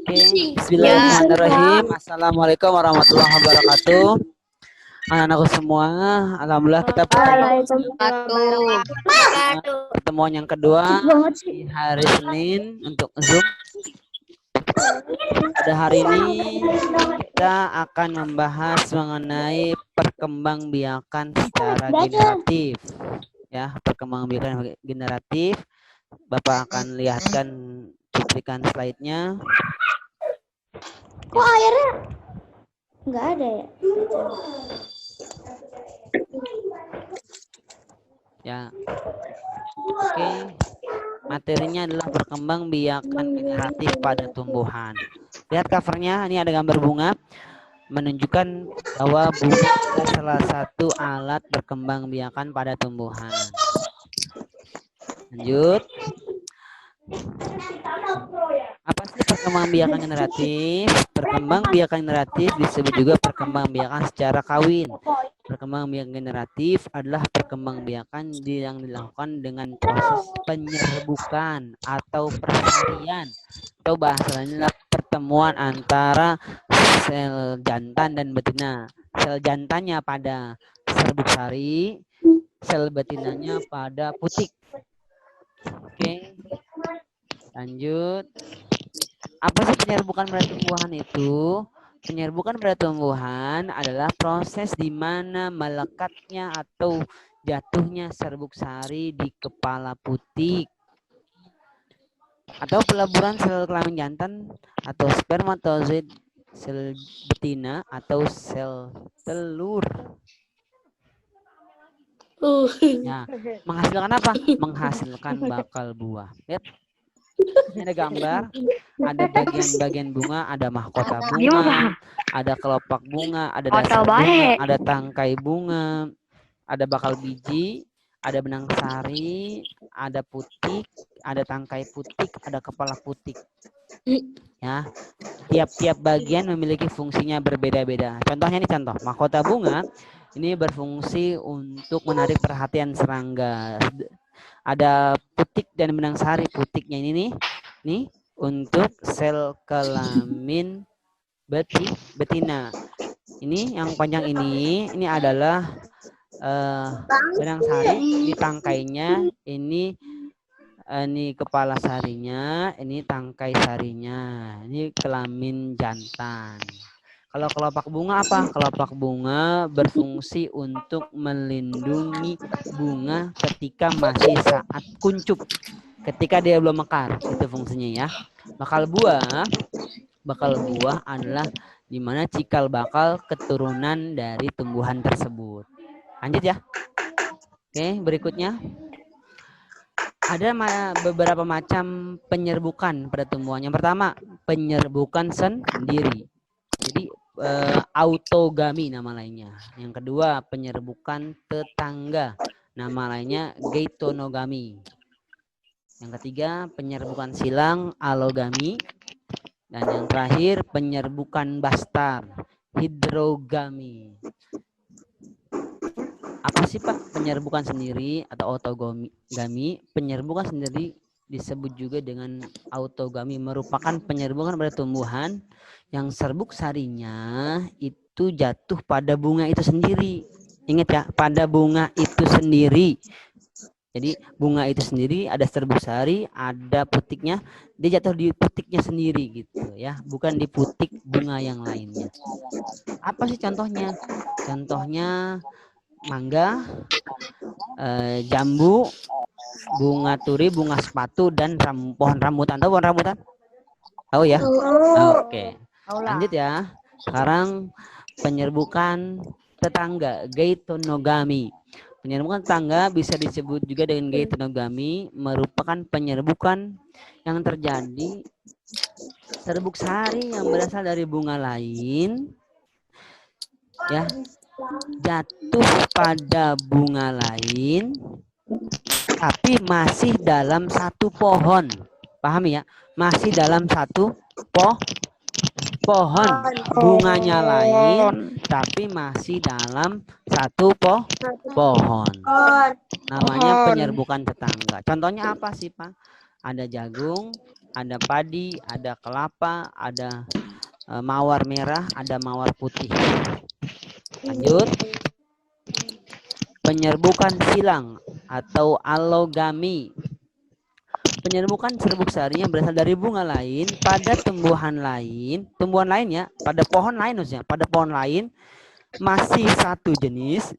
Bismillahirrahmanirrahim. Assalamualaikum warahmatullahi wabarakatuh. Anak-anakku semua, alhamdulillah kita pertemuan yang kedua di hari Senin untuk Zoom. Pada hari ini kita akan membahas mengenai perkembangbiakan secara generatif. Ya, perkembangbiakan generatif. Bapak akan lihatkan cuplikan slide-nya. Kok airnya nggak ada ya? Ya, oke. Materinya adalah perkembangbiakan generatif pada tumbuhan. Lihat covernya, ini ada gambar bunga, menunjukkan bahwa bunga adalah salah satu alat perkembangbiakan pada tumbuhan. Lanjut. Apa sih perkembangbiakan generatif? Perkembangbiakan generatif disebut juga perkembangbiakan secara kawin. Perkembangbiakan generatif adalah perkembangbiakan yang dilakukan dengan proses penyerbukan atau persalian, atau bahasa lainnya adalah pertemuan antara sel jantan dan betina. Sel jantannya pada serbuk sari, sel betinanya pada putik. Oke. Lanjut. Apa sih penyerbukan pada tumbuhan itu? Penyerbukan pada tumbuhan adalah proses di mana melekatnya atau jatuhnya serbuk sari di kepala putik atau peleburan sel kelamin jantan atau spermatozoid sel betina atau sel telur. Ya, menghasilkan apa? Menghasilkan bakal buah. Lihat. Ini ada gambar, ada bagian-bagian bunga, ada mahkota bunga, ada kelopak bunga, ada dasar bunga, ada tangkai bunga, ada bakal biji, ada benang sari, ada putik, ada tangkai putik, ada kepala putik. Ya, tiap-tiap bagian memiliki fungsinya berbeda-beda. Contohnya ini contoh, mahkota bunga ini berfungsi untuk menarik perhatian serangga. Ada putik dan benang sari. Putiknya ini nih untuk sel kelamin betina. Ini yang panjang ini adalah benang sari. Ini tangkainya, ini kepala sarinya, ini tangkai sarinya, ini kelamin jantan. Kalau kelopak bunga apa? Kelopak bunga berfungsi untuk melindungi bunga ketika masih saat kuncup. Ketika dia belum mekar, itu fungsinya ya. Bakal buah adalah di mana cikal bakal keturunan dari tumbuhan tersebut. Lanjut ya. Oke, berikutnya. Ada beberapa macam penyerbukan pada tumbuhan. Yang pertama, penyerbukan sendiri. Jadi autogami nama lainnya. Yang kedua, penyerbukan tetangga. Nama lainnya geitonogami. Yang ketiga, penyerbukan silang alogami. Dan yang terakhir, penyerbukan bastar hidrogami. Apa sih Pak penyerbukan sendiri atau autogami? Penyerbukan sendiri disebut juga dengan autogami, merupakan penyerbukan pada tumbuhan yang serbuk sarinya itu jatuh pada bunga itu sendiri. Ingat ya, pada bunga itu sendiri. Jadi bunga itu sendiri ada serbuk sari, ada putiknya, dia jatuh di putiknya sendiri gitu ya, bukan di putik bunga yang lainnya. Apa sih contohnya? Contohnya mangga, jambu, bunga turi, bunga sepatu, dan pohon rambutan. Tahu pohon rambutan? Tahu ya? Oke. Lanjut ya. Sekarang penyerbukan tetangga, geitonogami. Penyerbukan tetangga bisa disebut juga dengan geitonogami, merupakan penyerbukan yang terjadi serbuk sari yang berasal dari bunga lain ya jatuh pada bunga lain tapi masih dalam satu pohon. Pahami ya? Masih dalam satu pohon. Bunganya lain tapi masih dalam satu pohon. Namanya penyerbukan tetangga. Contohnya apa sih Pak? Ada jagung, ada padi, ada kelapa, ada mawar merah, ada mawar putih. Lanjut. Penyerbukan silang atau alogami. Penyerbukan serbuk sari yang berasal dari bunga lain pada tumbuhan lain ya, pada pohon lain maksudnya, pada pohon lain masih satu jenis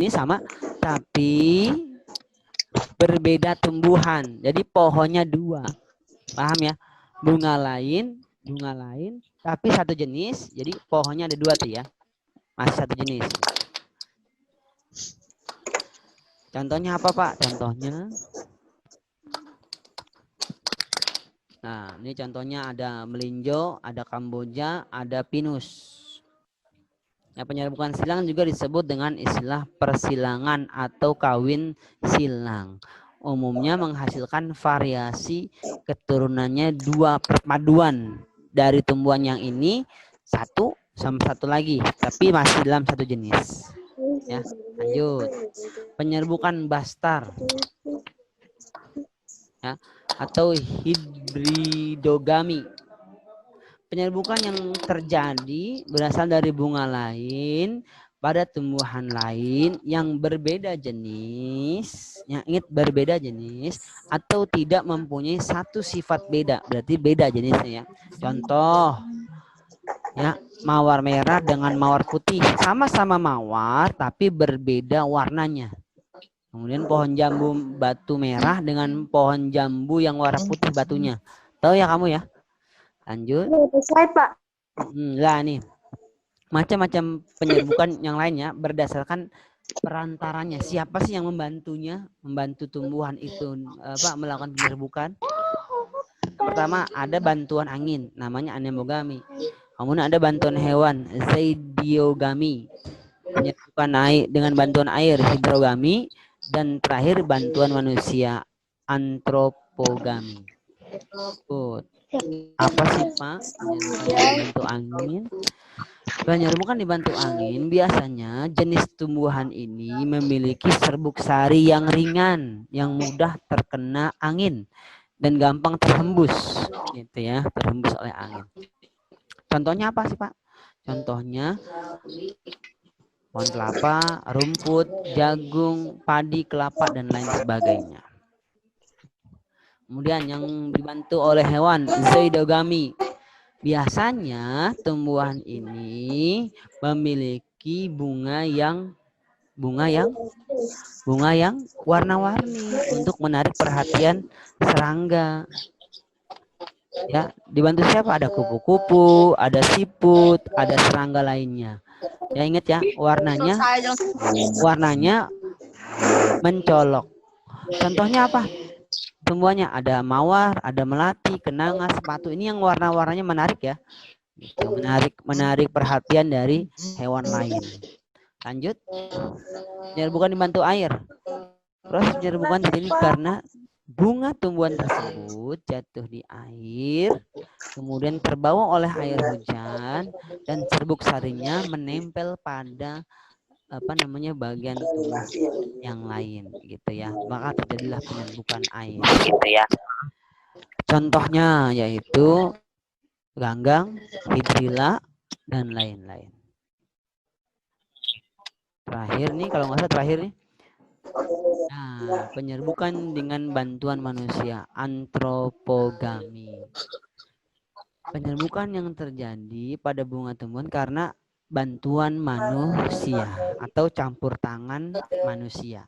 sama, tapi berbeda tumbuhan. Jadi pohonnya dua, paham ya? Bunga lain, tapi satu jenis. Jadi pohonnya ada dua tuh ya, masih satu jenis. Contohnya apa Pak? Contohnya, nah ini contohnya ada melinjo, ada kamboja, ada pinus. Ya, penyerbukan silang juga disebut dengan istilah persilangan atau kawin silang. Umumnya menghasilkan variasi keturunannya dua perpaduan dari tumbuhan yang ini satu sama satu lagi, tapi masih dalam satu jenis. Ya, lanjut. Penyerbukan bastar ya, atau hibridogami. Penyerbukan yang terjadi berasal dari bunga lain pada tumbuhan lain yang berbeda jenis, yang ingat berbeda jenis atau tidak mempunyai satu sifat beda, berarti beda jenisnya ya. Contoh ya, mawar merah dengan mawar putih, sama-sama mawar tapi berbeda warnanya. Kemudian pohon jambu batu merah dengan pohon jambu yang warna putih batunya. Tahu ya kamu ya? Lanjut. Pak. Lah nih, macam-macam penyerbukan yang lainnya berdasarkan perantaranya. Siapa sih yang membantunya, membantu tumbuhan itu melakukan penyerbukan? Pertama ada bantuan angin, namanya anemogami. Kemudian ada bantuan hewan, zaidiogami. Penyerbukan air dengan bantuan air, hidrogami. Dan terakhir bantuan manusia, antropogami. Apa sih Pak dibantu angin? Penyerbukan dibantu angin biasanya jenis tumbuhan ini memiliki serbuk sari yang ringan, yang mudah terkena angin dan gampang terhembus, gitu ya, terhembus oleh angin. Contohnya apa sih Pak? Contohnya pohon kelapa, rumput, jagung, padi, kelapa dan lain sebagainya. Kemudian yang dibantu oleh hewan, zoidogami. Biasanya tumbuhan ini memiliki bunga yang warna-warni untuk menarik perhatian serangga. Ya, dibantu siapa? Ada kupu-kupu, ada siput, ada serangga lainnya. Ya ingat ya, warnanya mencolok. Contohnya apa? Tumbuhannya ada mawar, ada melati, kenanga, sepatu. Ini yang warna-warnanya menarik ya. Gitu, menarik perhatian dari hewan lain. Lanjut. Penyerbukan dibantu air. Proses penyerbukan di sini karena bunga tumbuhan tersebut jatuh di air, kemudian terbawa oleh air hujan dan serbuk sarinya menempel pada bagian tubuh yang lain gitu ya, maka terjadilah penyerbukan air gitu ya. Contohnya yaitu ganggang, hidrilla dan lain-lain. Terakhir nih, kalau nggak salah terakhir nih, nah, penyerbukan dengan bantuan manusia, antropogami. Penyerbukan yang terjadi pada bunga tumbuhan karena bantuan manusia atau campur tangan manusia.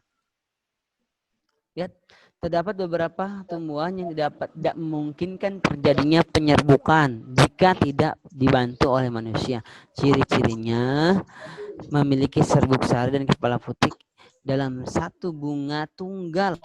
Lihat, terdapat beberapa tumbuhan yang tidak memungkinkan terjadinya penyerbukan jika tidak dibantu oleh manusia. Ciri-cirinya memiliki serbuk sari dan kepala putih dalam satu bunga tunggal.